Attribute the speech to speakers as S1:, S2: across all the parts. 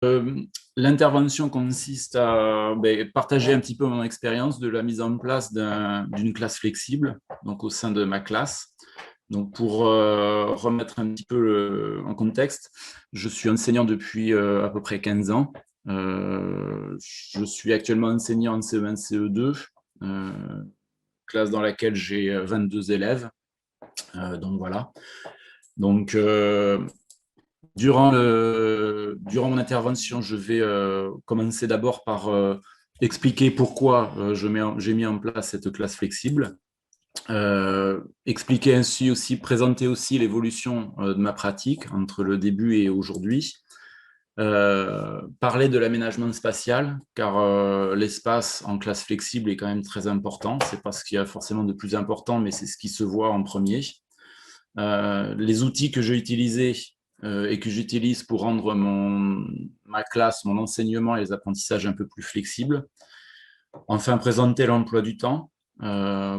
S1: L'intervention consiste à partager un petit peu mon expérience de la mise en place d'une classe flexible, donc au sein de ma classe. Donc pour remettre un petit peu en contexte, je suis enseignant depuis à peu près 15 ans. Je suis actuellement enseignant en CE1, CE2, classe dans laquelle j'ai 22 élèves. Donc voilà. Donc durant mon intervention, je vais commencer d'abord par expliquer pourquoi j'ai mis en place cette classe flexible. Expliquer ainsi aussi, présenter aussi l'évolution de ma pratique entre le début et aujourd'hui. Parler de l'aménagement spatial, car l'espace en classe flexible est quand même très important. C'est pas ce qu'il y a forcément de plus important, mais c'est ce qui se voit en premier. Les outils que j'ai utilisés et que j'utilise pour rendre ma classe, mon enseignement et les apprentissages un peu plus flexibles. Enfin, présenter l'emploi du temps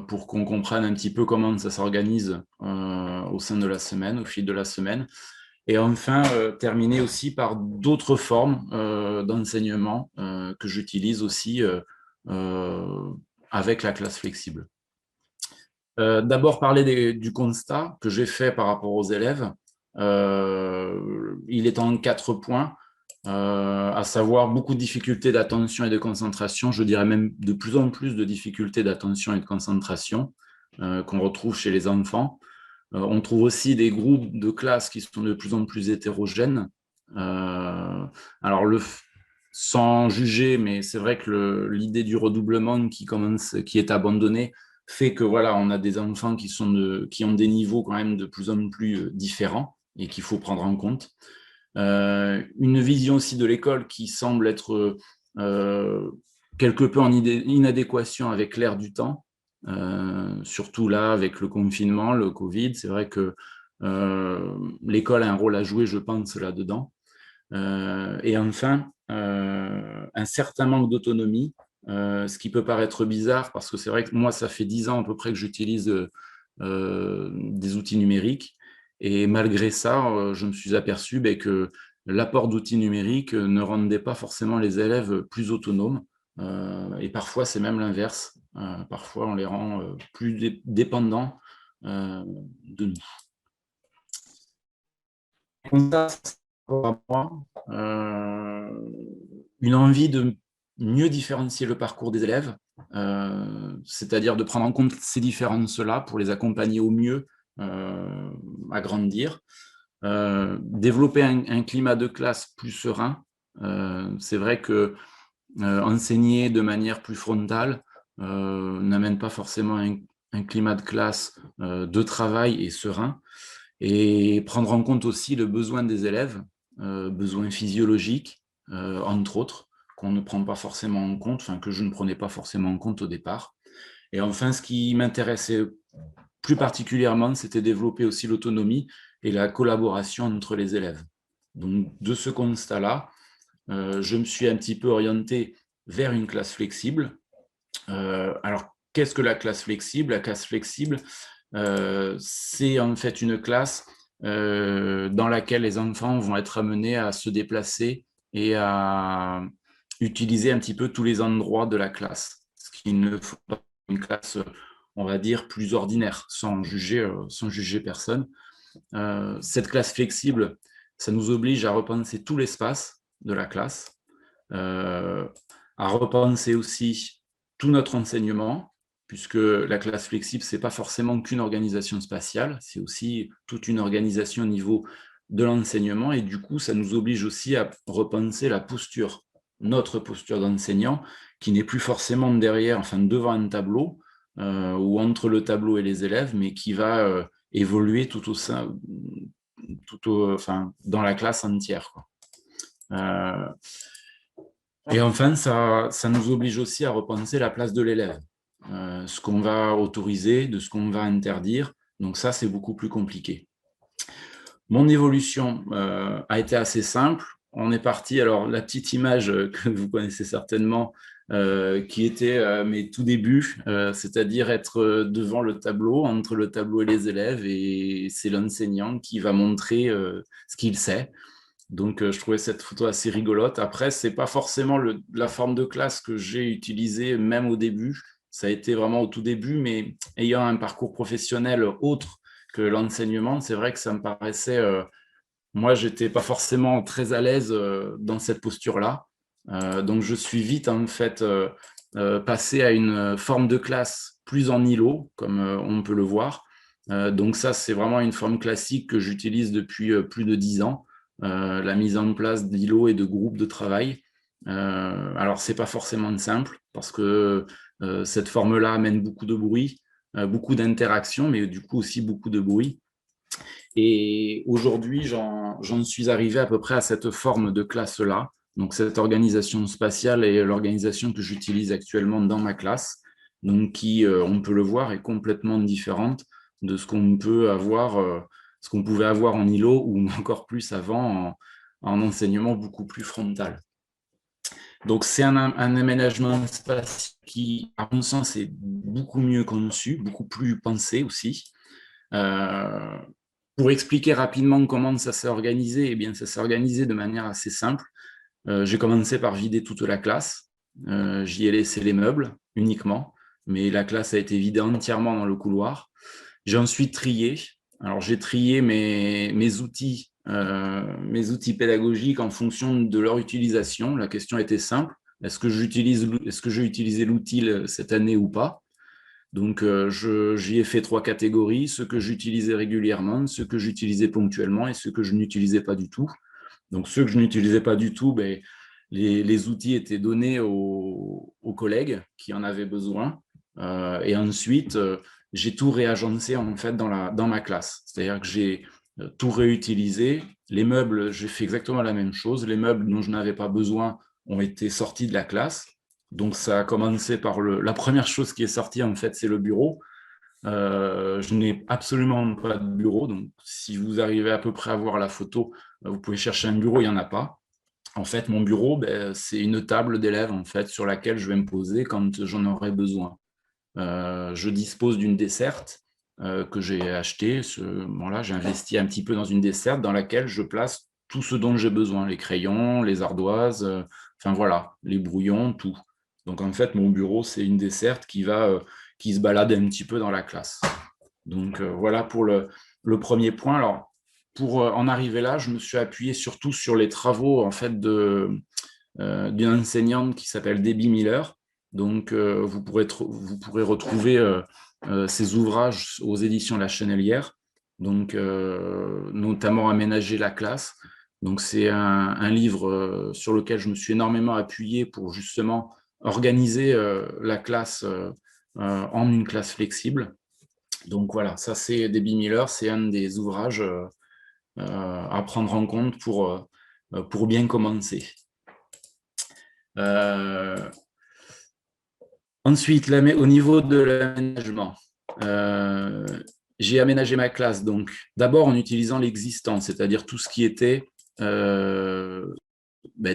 S1: pour qu'on comprenne un petit peu comment ça s'organise au sein de la semaine, au fil de la semaine. Et enfin, terminer aussi par d'autres formes d'enseignement que j'utilise aussi avec la classe flexible. D'abord, parler du constat que j'ai fait par rapport aux élèves. Il est en 4 points, à savoir beaucoup de difficultés d'attention et de concentration, je dirais même de plus en plus de difficultés d'attention et de concentration qu'on retrouve chez les enfants. On trouve aussi des groupes de classes qui sont de plus en plus hétérogènes. Alors, sans juger, mais c'est vrai que l'idée du redoublement qui est abandonnée fait que voilà, on a des enfants qui ont des niveaux quand même de plus en plus différents et qu'il faut prendre en compte. Une vision aussi de l'école qui semble être quelque peu en inadéquation avec l'ère du temps. Surtout là, avec le confinement, le Covid, c'est vrai que l'école a un rôle à jouer, je pense, là-dedans. Et enfin, un certain manque d'autonomie, ce qui peut paraître bizarre, parce que c'est vrai que moi, ça fait 10 ans à peu près que j'utilise des outils numériques, et malgré ça, je me suis aperçu que l'apport d'outils numériques ne rendait pas forcément les élèves plus autonomes, et parfois c'est même l'inverse. Parfois, on les rend plus dépendants de nous. Comme ça, pour moi, une envie de mieux différencier le parcours des élèves, c'est-à-dire de prendre en compte ces différences-là pour les accompagner au mieux à grandir, développer un climat de classe plus serein. C'est vrai que enseigner de manière plus frontale n'amène pas forcément un climat de classe de travail et serein, et prendre en compte aussi le besoin des élèves, besoins physiologiques, entre autres, qu'on ne prend pas forcément en compte, enfin que je ne prenais pas forcément en compte au départ. Et enfin, ce qui m'intéressait plus particulièrement, c'était développer aussi l'autonomie et la collaboration entre les élèves. Donc, de ce constat-là, je me suis un petit peu orienté vers une classe flexible. Alors, qu'est-ce que la classe flexible? La classe flexible, c'est en fait une classe dans laquelle les enfants vont être amenés à se déplacer et à utiliser un petit peu tous les endroits de la classe, ce qui ne faut pas une classe, on va dire, plus ordinaire, sans juger personne. Cette classe flexible, ça nous oblige à repenser tout l'espace de la classe, à repenser aussi tout notre enseignement, puisque la classe flexible, ce n'est pas forcément qu'une organisation spatiale, c'est aussi toute une organisation au niveau de l'enseignement, et du coup, ça nous oblige aussi à repenser notre posture d'enseignant, qui n'est plus forcément derrière, enfin devant un tableau, ou entre le tableau et les élèves, mais qui va évoluer enfin, dans la classe entière, quoi. Et enfin, ça nous oblige aussi à repenser la place de l'élève, ce qu'on va autoriser, de ce qu'on va interdire. Donc ça, c'est beaucoup plus compliqué. Mon évolution a été assez simple. On est parti, alors la petite image que vous connaissez certainement, qui était mes tout débuts, c'est-à-dire être devant le tableau, entre le tableau et les élèves, et c'est l'enseignant qui va montrer ce qu'il sait. Donc, je trouvais cette photo assez rigolote. Après, c'est pas forcément la forme de classe que j'ai utilisée même au début. Ça a été vraiment au tout début, mais ayant un parcours professionnel autre que l'enseignement, c'est vrai que ça me paraissait moi, j'étais pas forcément très à l'aise dans cette posture-là. Donc, je suis vite, en fait, passé à une forme de classe plus en îlot, comme on peut le voir. Donc, ça, c'est vraiment une forme classique que j'utilise depuis plus de 10 ans, la mise en place d'îlots et de groupes de travail. Alors, c'est pas forcément simple parce que cette forme-là amène beaucoup de bruit, beaucoup d'interactions, mais du coup aussi beaucoup de bruit. Et aujourd'hui, j'en suis arrivé à peu près à cette forme de classe-là. Donc, cette organisation spatiale est l'organisation que j'utilise actuellement dans ma classe, donc qui, on peut le voir, est complètement différente de ce qu'on peut avoir, ce qu'on pouvait avoir en îlot ou encore plus avant en enseignement beaucoup plus frontal. Donc, c'est un aménagement spatial qui, à mon sens, est beaucoup mieux conçu, beaucoup plus pensé aussi. Euh, pour expliquer rapidement comment ça s'est organisé, eh bien, ça s'est organisé de manière assez simple. J'ai commencé par vider toute la classe. J'y ai laissé les meubles uniquement, mais la classe a été vidée entièrement dans le couloir. J'ai ensuite trié. Alors, j'ai trié mes outils pédagogiques en fonction de leur utilisation. La question était simple. Est-ce que j'ai utilisé l'outil cette année ou pas? Donc, j'y ai fait 3 catégories, ceux que j'utilisais régulièrement, ceux que j'utilisais ponctuellement et ceux que je n'utilisais pas du tout. Donc, ceux que je n'utilisais pas du tout, ben, les outils étaient donnés aux collègues qui en avaient besoin. Et ensuite, j'ai tout réagencé en fait dans ma classe. C'est-à-dire que j'ai tout réutilisé. Les meubles, j'ai fait exactement la même chose. Les meubles dont je n'avais pas besoin ont été sortis de la classe. Donc, ça a commencé par la première chose qui est sortie, en fait, c'est le bureau. Je n'ai absolument pas de bureau. Donc, si vous arrivez à peu près à voir la photo, vous pouvez chercher un bureau, il n'y en a pas. En fait, mon bureau, ben, c'est une table d'élève en fait, sur laquelle je vais me poser quand j'en aurai besoin. Je dispose d'une desserte que j'ai achetée. Bon, j'ai investi un petit peu dans une desserte dans laquelle je place tout ce dont j'ai besoin, les crayons, les ardoises, enfin voilà, les brouillons, tout. Donc en fait, mon bureau, c'est une desserte qui se balade un petit peu dans la classe. Donc voilà pour le premier point. Alors, pour en arriver là, je me suis appuyé surtout sur les travaux en fait d'une enseignante qui s'appelle Debbie Miller. Donc, vous pourrez retrouver ses ouvrages aux éditions La Chenelière, donc notamment Aménager la classe. Donc, c'est un livre sur lequel je me suis énormément appuyé pour justement organiser la classe en une classe flexible. Donc voilà, ça c'est Debbie Miller, c'est un des ouvrages à prendre en compte pour bien commencer. Ensuite, au niveau de l'aménagement, euh, j'ai aménagé ma classe donc d'abord en utilisant l'existant, c'est-à-dire tout ce qui était euh,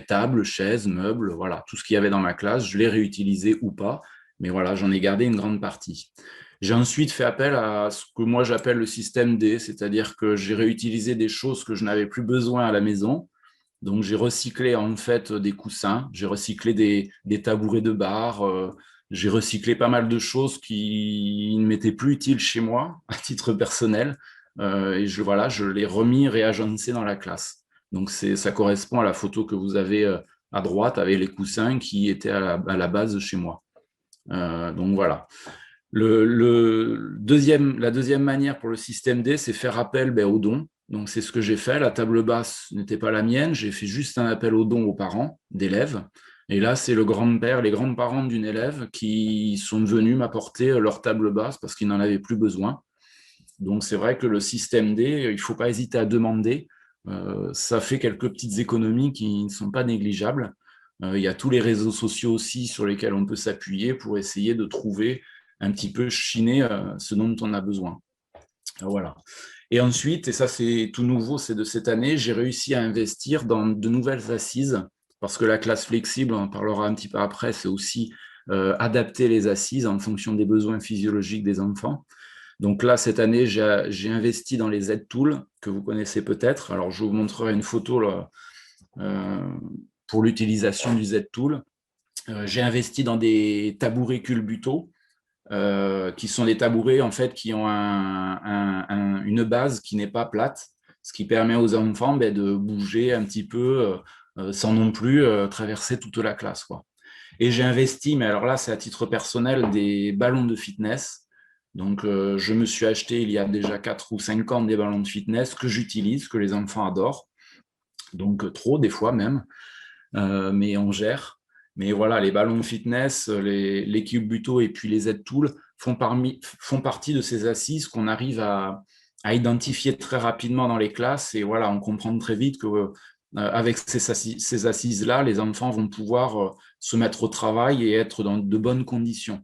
S1: table, chaise, meubles, voilà, tout ce qu'il y avait dans ma classe, je l'ai réutilisé ou pas, mais voilà, j'en ai gardé une grande partie. J'ai ensuite fait appel à ce que moi j'appelle le système D, c'est-à-dire que j'ai réutilisé des choses que je n'avais plus besoin à la maison. Donc j'ai recyclé en fait des coussins, j'ai recyclé des tabourets de bar, j'ai recyclé pas mal de choses qui ne m'étaient plus utiles chez moi à titre personnel. Et je l'ai remis réagencé dans la classe. Donc ça correspond à la photo que vous avez à droite avec les coussins qui étaient à la base chez moi. Donc voilà. La deuxième manière pour le système D, c'est faire appel aux dons. Donc, c'est ce que j'ai fait. La table basse n'était pas la mienne. J'ai fait juste un appel aux dons aux parents d'élèves. Et là, c'est le grand-père, les grands-parents d'une élève qui sont venus m'apporter leur table basse parce qu'ils n'en avaient plus besoin. Donc, c'est vrai que le système D, il ne faut pas hésiter à demander. Ça fait quelques petites économies qui ne sont pas négligeables. Il y a tous les réseaux sociaux aussi sur lesquels on peut s'appuyer pour essayer de trouver un petit peu chiner ce dont on a besoin. Voilà. Et ensuite, et ça c'est tout nouveau, c'est de cette année, j'ai réussi à investir dans de nouvelles assises, parce que la classe flexible, on en parlera un petit peu après, c'est aussi adapter les assises en fonction des besoins physiologiques des enfants. Donc là, cette année, j'ai investi dans les Z-Tools, que vous connaissez peut-être. Alors, je vous montrerai une photo là, pour l'utilisation du Z-Tool. J'ai investi dans des tabourets culbuto, qui sont des tabourets en fait, qui ont une base qui n'est pas plate, ce qui permet aux enfants de bouger un petit peu sans non plus traverser toute la classe, quoi. Et j'ai investi, mais alors là, c'est à titre personnel, des ballons de fitness. Donc, je me suis acheté il y a déjà 4 ou 5 ans des ballons de fitness que j'utilise, que les enfants adorent. Donc, trop, des fois même, mais on gère. Mais voilà, les ballons de fitness, les cubes buto et puis les Z-Tools font partie de ces assises qu'on arrive à identifier très rapidement dans les classes. Et voilà, on comprend très vite que avec ces assises-là, les enfants vont pouvoir se mettre au travail et être dans de bonnes conditions.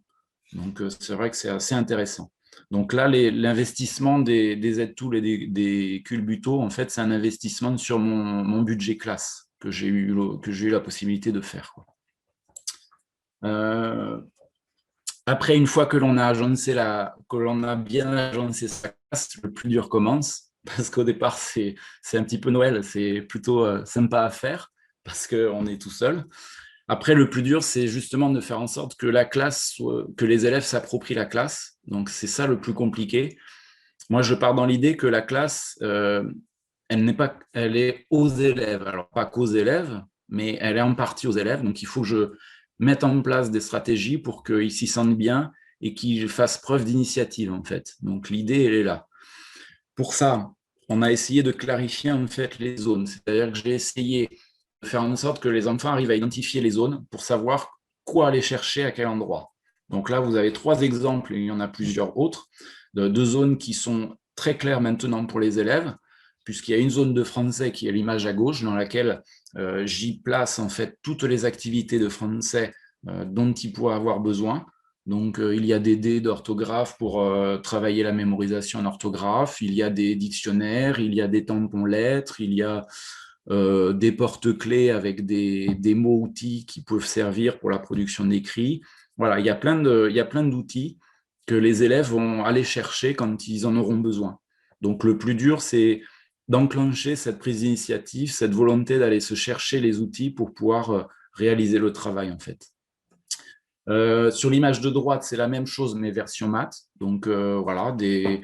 S1: Donc, c'est vrai que c'est assez intéressant. Donc là, l'investissement des Z-Tools et des culbuto, en fait, c'est un investissement sur mon budget classe que j'ai eu la possibilité de faire, quoi. Après, une fois que l'on a que l'on a bien agencé sa classe, le plus dur commence, parce qu'au départ, c'est un petit peu Noël, c'est plutôt sympa à faire, parce qu'on est tout seul. Après, le plus dur, c'est justement de faire en sorte que que les élèves s'approprient la classe. Donc, c'est ça le plus compliqué. Moi, je pars dans l'idée que la classe, elle est aux élèves. Alors, pas qu'aux élèves, mais elle est en partie aux élèves. Donc, il faut que je mette en place des stratégies pour qu'ils s'y sentent bien et qu'ils fassent preuve d'initiative, en fait. Donc, l'idée, elle est là. Pour ça, on a essayé de clarifier, en fait, les zones. C'est-à-dire que j'ai essayé de faire en sorte que les enfants arrivent à identifier les zones pour savoir quoi aller chercher à quel endroit. Donc là, vous avez 3 exemples, et il y en a plusieurs autres, de zones qui sont très claires maintenant pour les élèves, puisqu'il y a une zone de français qui est l'image à gauche, dans laquelle j'y place en fait toutes les activités de français dont ils pourraient avoir besoin. Donc, il y a des dés d'orthographe pour travailler la mémorisation en orthographe, il y a des dictionnaires, il y a des tampons lettres, il y a des porte-clés avec des mots-outils qui peuvent servir pour la production d'écrits. Voilà, il y a plein d'outils que les élèves vont aller chercher quand ils en auront besoin. Donc, le plus dur, c'est d'enclencher cette prise d'initiative, cette volonté d'aller se chercher les outils pour pouvoir réaliser le travail, en fait. Sur l'image de droite, c'est la même chose, mais version maths. Donc, voilà, des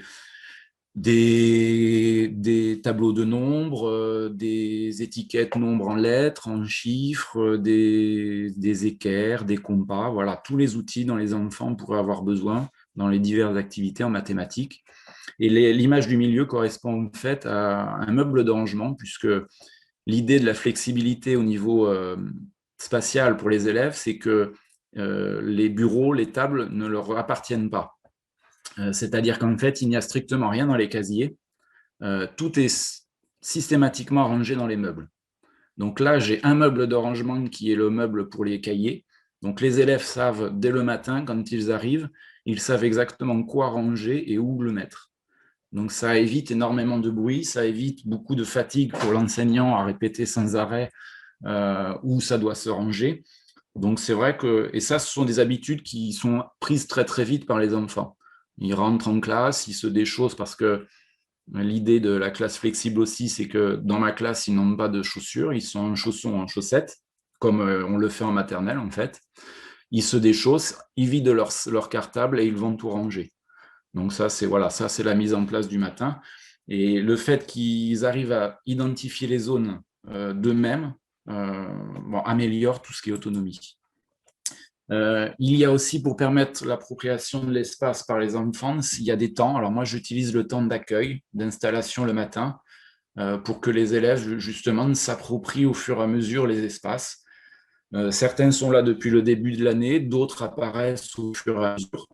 S1: tableaux de nombres, des étiquettes nombres en lettres, en chiffres, des équerres, des compas, voilà, tous les outils dont les enfants pourraient avoir besoin dans les diverses activités en mathématiques. Et l'image du milieu correspond en fait à un meuble de rangement, puisque l'idée de la flexibilité au niveau spatial pour les élèves, c'est que les bureaux, les tables ne leur appartiennent pas. C'est-à-dire qu'en fait, il n'y a strictement rien dans les casiers. Tout est systématiquement rangé dans les meubles. Donc là, j'ai un meuble de rangement qui est le meuble pour les cahiers. Donc les élèves savent dès le matin, quand ils arrivent, ils savent exactement quoi ranger et où le mettre. Donc ça évite énormément de bruit, ça évite beaucoup de fatigue pour l'enseignant à répéter sans arrêt où ça doit se ranger. Donc c'est vrai que, et ça, ce sont des habitudes qui sont prises très très vite par les enfants. Ils rentrent en classe, ils se déchaussent parce que l'idée de la classe flexible aussi, c'est que dans ma classe, ils n'ont pas de chaussures, ils sont en chaussons, en chaussettes, comme on le fait en maternelle en fait. Ils se déchaussent, ils vident leur cartable et ils vont tout ranger. Donc ça, c'est voilà, ça c'est la mise en place du matin. Et le fait qu'ils arrivent à identifier les zones d'eux-mêmes améliore tout ce qui est autonomie. Il y a aussi, pour permettre l'appropriation de l'espace par les enfants, s'il y a des temps. Alors moi, j'utilise le temps d'accueil, d'installation le matin, pour que les élèves, justement, s'approprient au fur et à mesure les espaces. Certains sont là depuis le début de l'année, d'autres apparaissent au fur et à mesure.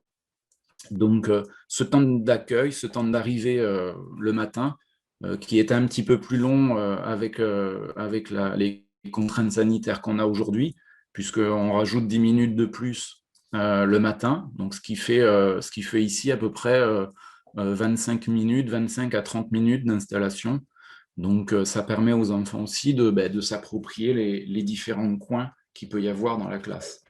S1: Donc, ce temps d'accueil, ce temps d'arrivée le matin, qui est un petit peu plus long avec les contraintes sanitaires qu'on a aujourd'hui, puisqu'on rajoute 10 minutes de plus le matin, donc ce qui fait ici à peu près 25 minutes, 25 à 30 minutes d'installation. Donc, ça permet aux enfants aussi de s'approprier les différents coins qu'il peut y avoir dans la classe.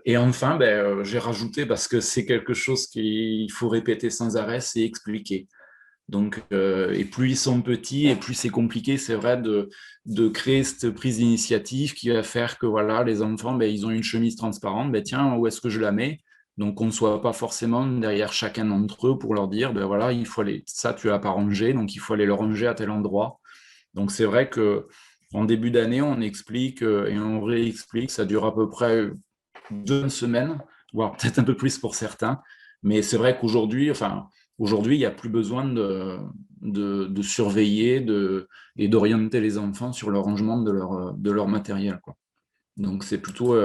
S1: Et enfin, j'ai rajouté, parce que c'est quelque chose qu'il faut répéter sans arrêt, c'est expliquer. Donc, et plus ils sont petits, et plus c'est compliqué, c'est vrai, de créer cette prise d'initiative qui va faire que voilà, les enfants, ils ont une chemise transparente, tiens, où est-ce que je la mets? Donc, qu'on ne soit pas forcément derrière chacun d'entre eux pour leur dire, voilà, il faut aller, ça, tu l'as pas rangé, donc il faut aller le ranger à tel endroit. Donc, c'est vrai que en début d'année, on explique et on réexplique, ça dure à peu près 2 semaines, voire peut-être un peu plus pour certains. Mais c'est vrai qu'aujourd'hui, aujourd'hui, il n'y a plus besoin de surveiller et d'orienter les enfants sur le rangement de leur matériel, quoi. Donc, c'est plutôt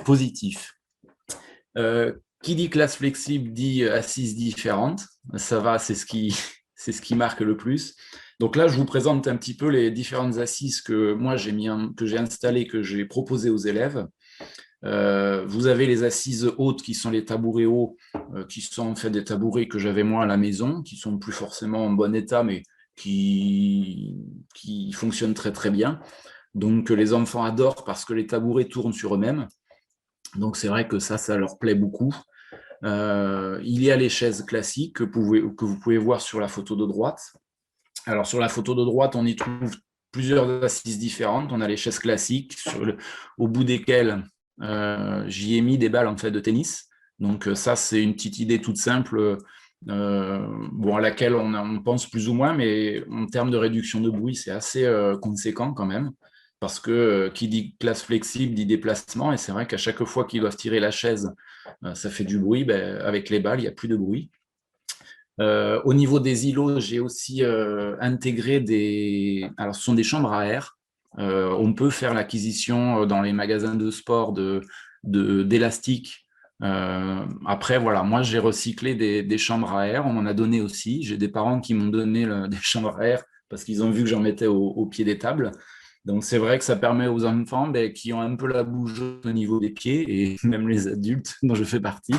S1: positif. Qui dit classe flexible dit assises différentes. Ça va, c'est ce qui marque le plus. Donc là, je vous présente un petit peu les différentes assises que moi que j'ai installées, que j'ai proposées aux élèves. Vous avez les assises hautes qui sont les tabourets hauts, qui sont en fait des tabourets que j'avais moi à la maison, qui sont plus forcément en bon état, mais qui fonctionnent très très bien. Donc les enfants adorent parce que les tabourets tournent sur eux-mêmes. Donc c'est vrai que ça leur plaît beaucoup. Il y a les chaises classiques que vous pouvez voir sur la photo de droite. Alors sur la photo de droite, on y trouve plusieurs assises différentes. On a les chaises classiques au bout desquelles j'y ai mis des balles en fait de tennis. Donc ça, c'est une petite idée toute simple, à laquelle on pense plus ou moins, mais en termes de réduction de bruit, c'est assez conséquent quand même. Parce que qui dit classe flexible dit déplacement, et c'est vrai qu'à chaque fois qu'ils doivent tirer la chaise, ça fait du bruit. Avec les balles, il n'y a plus de bruit. Au niveau des îlots, j'ai aussi intégré Alors, ce sont des chambres à air. On peut faire l'acquisition dans les magasins de sport d'élastiques. Après, voilà, moi, j'ai recyclé des chambres à air. On m'en a donné aussi. J'ai des parents qui m'ont donné des chambres à air parce qu'ils ont vu que j'en mettais au pied des tables. Donc, c'est vrai que ça permet aux enfants qui ont un peu la bougeotte au niveau des pieds, et même les adultes dont je fais partie,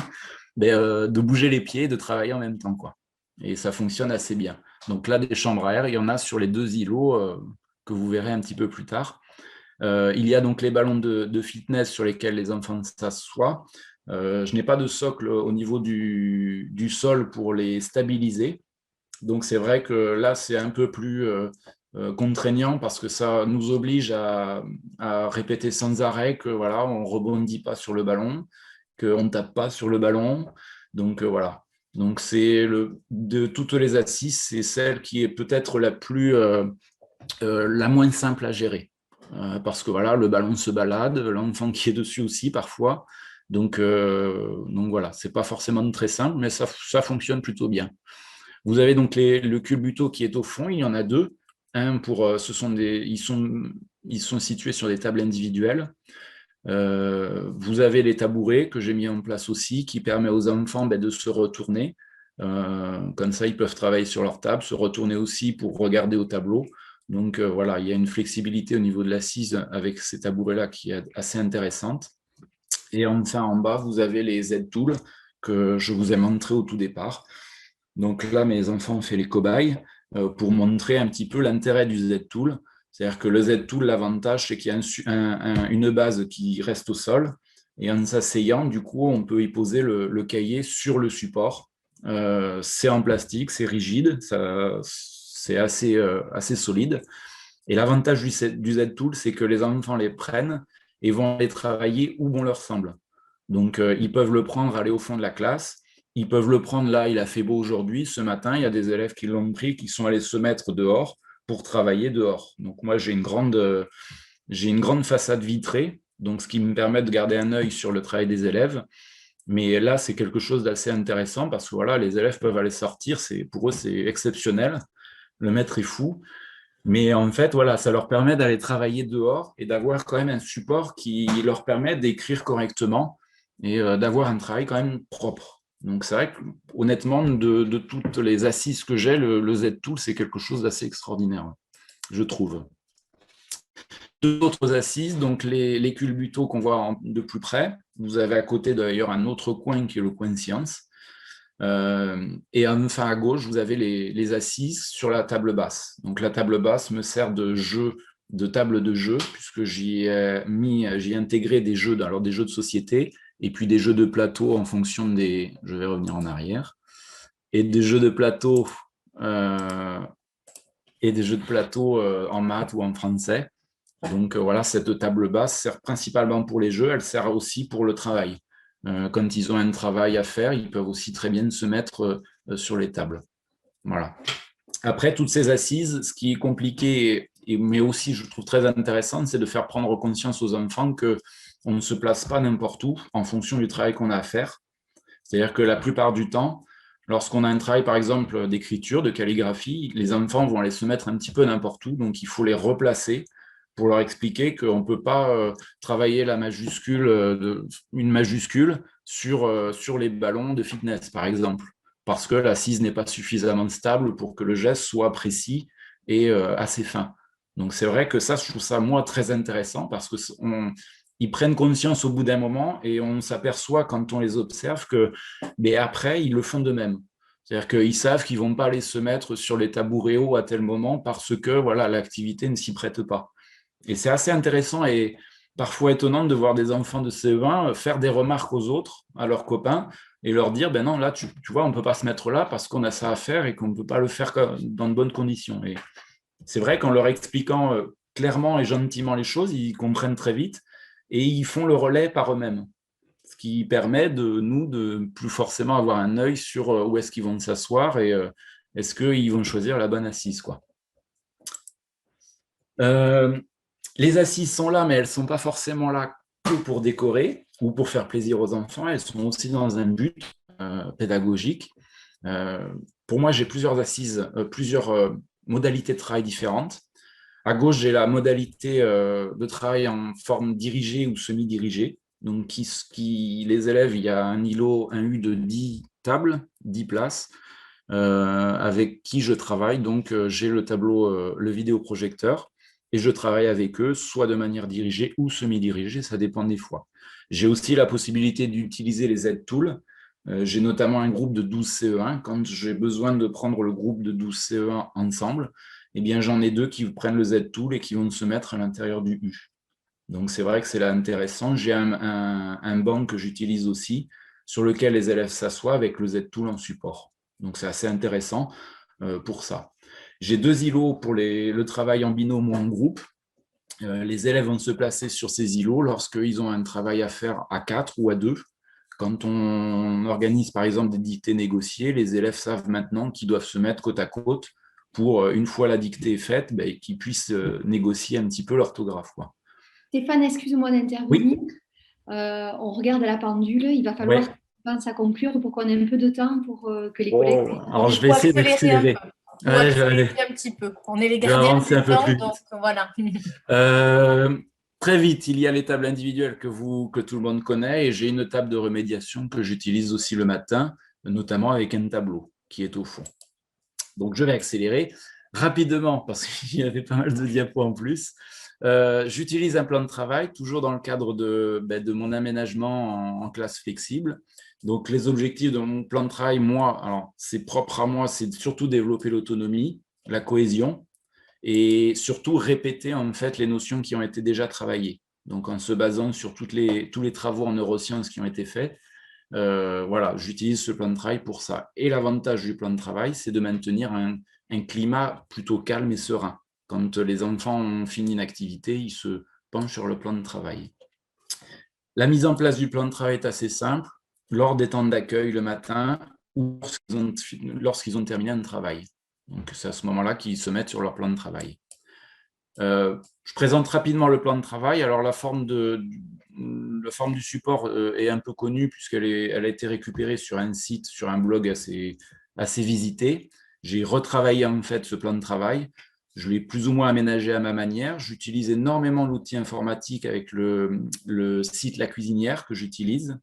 S1: de bouger les pieds et de travailler en même temps, quoi. Et ça fonctionne assez bien. Donc là, des chambres à air, il y en a sur les 2 îlots que vous verrez un petit peu plus tard. Il y a donc les ballons de fitness sur lesquels les enfants s'assoient. Je n'ai pas de socle au niveau du sol pour les stabiliser. Donc c'est vrai que là, c'est un peu plus contraignant parce que ça nous oblige à répéter sans arrêt que voilà, on rebondit pas sur le ballon, qu'on ne tape pas sur le ballon. Donc voilà. Donc de toutes les assises, c'est celle qui est peut-être la moins simple à gérer. Parce que voilà, le ballon se balade, l'enfant qui est dessus aussi parfois. Donc voilà, c'est pas forcément très simple, mais ça fonctionne plutôt bien. Vous avez donc le culbuto qui est au fond, il y en a deux. Un ils sont situés sur des tables individuelles. Vous avez les tabourets que j'ai mis en place aussi, qui permet aux enfants de se retourner. Comme ça, ils peuvent travailler sur leur table, se retourner aussi pour regarder au tableau. Donc voilà, il y a une flexibilité au niveau de l'assise avec ces tabourets-là qui est assez intéressante. Et enfin, en bas, vous avez les Z-Tools que je vous ai montré au tout départ. Donc là, mes enfants ont fait les cobayes pour montrer un petit peu l'intérêt du Z-Tool. C'est-à-dire que le Z-Tool, l'avantage, c'est qu'il y a une base qui reste au sol. Et en s'asseyant, du coup, on peut y poser le cahier sur le support. C'est en plastique, c'est rigide, c'est assez solide. Et l'avantage du Z-Tool, c'est que les enfants les prennent et vont les travailler où bon leur semble. Donc, ils peuvent le prendre, aller au fond de la classe. Ils peuvent le prendre là, il a fait beau aujourd'hui. Ce matin, il y a des élèves qui l'ont pris, qui sont allés se mettre dehors pour travailler dehors. Donc, moi, j'ai une grande façade vitrée, donc ce qui me permet de garder un œil sur le travail des élèves. Mais là, c'est quelque chose d'assez intéressant parce que voilà, les élèves peuvent aller sortir. Pour eux, c'est exceptionnel. Le maître est fou. Mais en fait, voilà, ça leur permet d'aller travailler dehors et d'avoir quand même un support qui leur permet d'écrire correctement et d'avoir un travail quand même propre. Donc c'est vrai que honnêtement, de toutes les assises que j'ai, le Z-Tool, c'est quelque chose d'assez extraordinaire, je trouve. Deux autres assises, donc les culbutos qu'on voit de plus près. Vous avez à côté d'ailleurs un autre coin qui est le coin science. Et enfin à gauche, vous avez les assises sur la table basse. Donc la table basse me sert de jeu de table de jeu, puisque j'y ai intégré des jeux, alors des jeux de société, et puis des jeux de plateau en fonction des... Je vais revenir en arrière. Et des jeux de plateau, euh, en maths ou en français. Donc voilà, cette table basse sert principalement pour les jeux, elle sert aussi pour le travail. Quand ils ont un travail à faire, ils peuvent aussi très bien se mettre sur les tables. Voilà. Après, toutes ces assises, ce qui est compliqué, mais aussi je trouve très intéressant, c'est de faire prendre conscience aux enfants qu'on ne se place pas n'importe où en fonction du travail qu'on a à faire. C'est-à-dire que la plupart du temps, lorsqu'on a un travail, par exemple, d'écriture, de calligraphie, les enfants vont aller se mettre un petit peu n'importe où, donc il faut les replacer pour leur expliquer qu'on ne peut pas travailler une majuscule sur les ballons de fitness, par exemple, parce que l'assise n'est pas suffisamment stable pour que le geste soit précis et assez fin. Donc c'est vrai que ça, je trouve ça, moi, très intéressant parce que ils prennent conscience au bout d'un moment et on s'aperçoit quand on les observe que, mais après, ils le font de même. C'est-à-dire qu'ils savent qu'ils ne vont pas aller se mettre sur les tabourets hauts à tel moment parce que voilà, l'activité ne s'y prête pas. Et c'est assez intéressant et parfois étonnant de voir des enfants de CE1 faire des remarques aux autres, à leurs copains, et leur dire, ben non, là, tu vois, on ne peut pas se mettre là parce qu'on a ça à faire et qu'on ne peut pas le faire dans de bonnes conditions. Et c'est vrai qu'en leur expliquant clairement et gentiment les choses, ils comprennent très vite et ils font le relais par eux-mêmes. Ce qui permet de nous de plus forcément avoir un œil sur où est-ce qu'ils vont s'asseoir et est-ce qu'ils vont choisir la bonne assise, quoi. Euh, les assises sont là, mais elles ne sont pas forcément là que pour décorer ou pour faire plaisir aux enfants. Elles sont aussi dans un but pédagogique. Euh, pour moi, j'ai plusieurs assises, plusieurs modalités de travail différentes. À gauche, j'ai la modalité de travail en forme dirigée ou semi-dirigée. Donc, les élèves, il y a un îlot, un U de 10 tables, 10 places, avec qui je travaille. Donc, j'ai le tableau, le vidéoprojecteur, et je travaille avec eux, soit de manière dirigée ou semi-dirigée, ça dépend des fois. J'ai aussi la possibilité d'utiliser les Z-Tools. J'ai notamment un groupe de 12 CE1. Quand j'ai besoin de prendre le groupe de 12 CE1 ensemble, eh bien, j'en ai deux qui prennent le Z-Tool et qui vont se mettre à l'intérieur du U. Donc, c'est vrai que c'est là intéressant. J'ai un banc que j'utilise aussi, sur lequel les élèves s'assoient avec le Z-Tool en support. Donc, c'est assez intéressant pour ça. J'ai deux îlots pour le travail en binôme ou en groupe. Les élèves vont se placer sur ces îlots lorsqu'ils ont un travail à faire à 4 ou à 2. Quand on organise par exemple des dictées négociées, les élèves savent maintenant qu'ils doivent se mettre côte à côte pour, une fois la dictée faite, ben, qu'ils puissent négocier un petit peu l'orthographe, quoi.
S2: Stéphane, excuse-moi
S1: Oui,
S2: d'intervenir. On regarde la pendule. Il va falloir
S1: ouais.
S2: qu'on pense à conclure pour qu'on ait un peu de temps pour que les collègues
S1: Oh,
S2: puissent
S1: alors
S2: venir.
S1: je vais
S3: Ou
S1: essayer
S3: accélérer un
S1: d'accélérer.
S3: peu. Ou
S1: Ouais,
S3: accélérer un petit peu. On est les
S1: je vais
S3: gardiens
S1: avancer un
S3: du
S1: peu
S3: temps,
S1: plus
S3: donc
S1: vite.
S3: voilà.
S1: Euh, Très vite, il y a les tables individuelles que tout le monde connaît et j'ai une table de remédiation que j'utilise aussi le matin, notamment avec un tableau qui est au fond. Donc, je vais accélérer rapidement parce qu'il y avait pas mal de diapos en plus. J'utilise un plan de travail, toujours dans le cadre de mon aménagement en classe flexible. Donc, les objectifs de mon plan de travail, moi, alors c'est propre à moi, c'est surtout développer l'autonomie, la cohésion et surtout répéter en fait les notions qui ont été déjà travaillées. Donc, en se basant sur tous les travaux en neurosciences qui ont été faits, voilà, j'utilise ce plan de travail pour ça. Et l'avantage du plan de travail, c'est de maintenir un climat plutôt calme et serein. Quand les enfants ont fini une activité, ils se penchent sur le plan de travail. La mise en place du plan de travail est assez simple. Lors des temps d'accueil le matin ou lorsqu'ils ont terminé un travail. Donc, c'est à ce moment-là qu'ils se mettent sur leur plan de travail. Je présente rapidement le plan de travail. Alors, la forme du support est un peu connue elle a été récupérée sur un site, sur un blog assez visité. J'ai retravaillé en fait ce plan de travail. Je l'ai plus ou moins aménagé à ma manière. J'utilise énormément l'outil informatique avec le site La Cuisinière que j'utilise,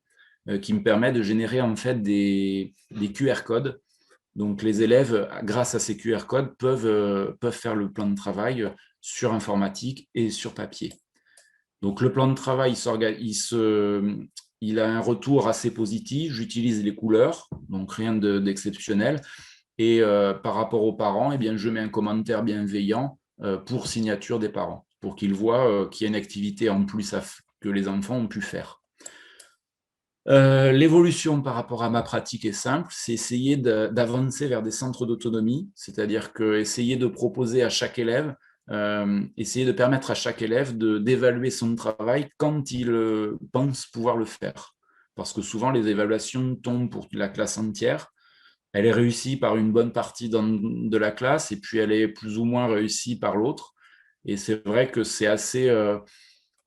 S1: qui me permet de générer en fait des QR codes. Donc, les élèves, grâce à ces QR codes, peuvent faire le plan de travail sur informatique et sur papier. Donc, le plan de travail, il a un retour assez positif. J'utilise les couleurs, donc rien d'exceptionnel. Et par rapport aux parents, eh bien, je mets un commentaire bienveillant pour signature des parents. pour qu'ils voient qu'il y a une activité en plus que les enfants ont pu faire. L'évolution par rapport à ma pratique est simple, c'est essayer d'avancer vers des centres d'autonomie, c'est-à-dire que essayer de proposer à chaque élève, essayer de permettre à chaque élève d'évaluer son travail quand il pense pouvoir le faire. Parce que souvent, les évaluations tombent pour la classe entière. Elle est réussie par une bonne partie de la classe et puis elle est plus ou moins réussie par l'autre. Et c'est vrai que c'est assez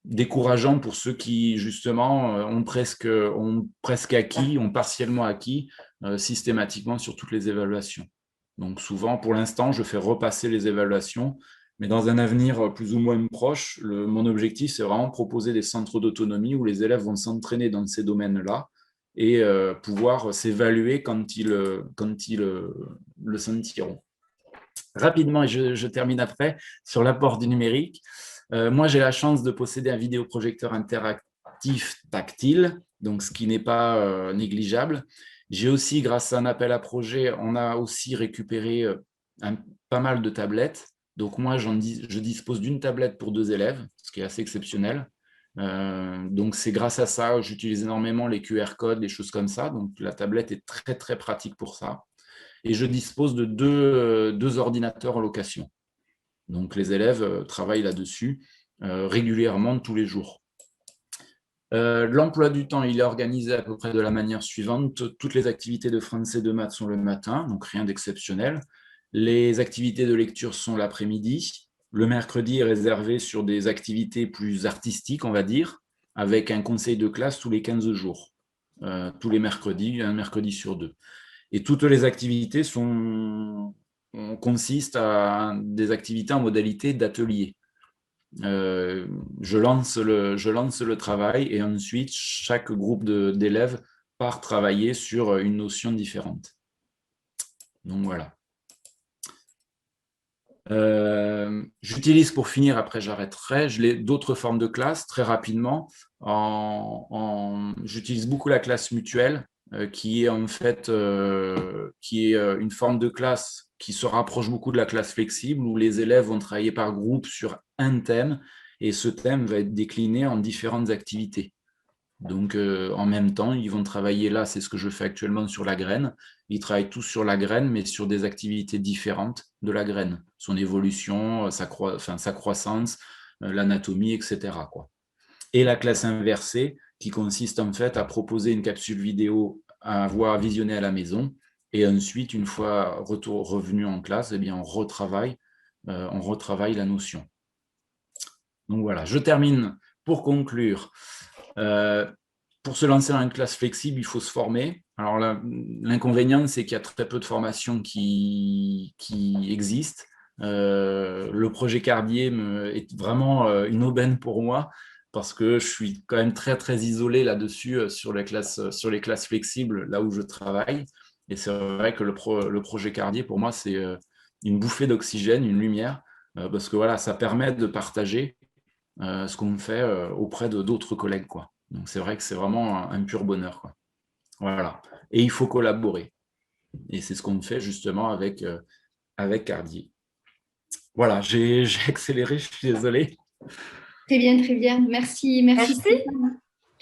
S1: décourageant pour ceux qui, justement, ont presque acquis, ont partiellement acquis systématiquement sur toutes les évaluations. Donc souvent, pour l'instant, je fais repasser les évaluations, mais dans un avenir plus ou moins proche, mon objectif, c'est vraiment proposer des centres d'autonomie où les élèves vont s'entraîner dans ces domaines-là et pouvoir s'évaluer quand ils le sentiront. Rapidement, et je termine après, sur l'apport du numérique. Moi, j'ai la chance de posséder un vidéoprojecteur interactif tactile, donc ce qui n'est pas négligeable. J'ai aussi, grâce à un appel à projet, on a aussi récupéré pas mal de tablettes. Donc moi, je dispose d'une tablette pour 2 élèves, ce qui est assez exceptionnel. Donc c'est grâce à ça, j'utilise énormément les QR codes, des choses comme ça. Donc la tablette est très, très pratique pour ça. Et je dispose de deux ordinateurs en location. Donc les élèves travaillent là-dessus régulièrement tous les jours. L'emploi du temps, il est organisé à peu près de la manière suivante. Toutes les activités de français et de maths sont le matin, donc rien d'exceptionnel. Les activités de lecture sont l'après-midi. Le mercredi est réservé sur des activités plus artistiques, on va dire, avec un conseil de classe tous les 15 jours. Tous les mercredis, un mercredi sur 2. Et toutes les activités consistent à des activités en modalité d'atelier. Je lance le travail et ensuite chaque groupe d'élèves part travailler sur une notion différente. Donc voilà. J'utilise pour finir, après j'arrêterai, d'autres formes de classe très rapidement. J'utilise beaucoup la classe mutuelle qui est en fait une forme de classe qui se rapproche beaucoup de la classe flexible où les élèves vont travailler par groupe sur un thème et ce thème va être décliné en différentes activités. Donc, en même temps, ils vont travailler là, c'est ce que je fais actuellement sur la graine. Ils travaillent tous sur la graine, mais sur des activités différentes de la graine. Son évolution, sa croissance, l'anatomie, etc., quoi. Et la classe inversée, qui consiste en fait à proposer une capsule vidéo à voir visionner à la maison. Et ensuite, une fois revenu en classe, eh bien, on retravaille la notion. Donc voilà, je termine pour conclure. Pour se lancer dans une classe flexible, il faut se former. Alors l'inconvénient, c'est qu'il y a très peu de formations qui existent. Le projet Cardier est vraiment une aubaine pour moi parce que je suis quand même très, très isolé là-dessus sur les classes flexibles, là où je travaille. Et c'est vrai que le projet Cardier, pour moi, c'est une bouffée d'oxygène, une lumière, parce que voilà, ça permet de partager ce qu'on fait auprès d'autres collègues, quoi. Donc c'est vrai que c'est vraiment un pur bonheur, quoi. Voilà. Et il faut collaborer. Et c'est ce qu'on fait justement avec Cardier. Voilà, j'ai accéléré, je suis désolé.
S2: Très bien, très bien. Merci, merci.
S3: Merci.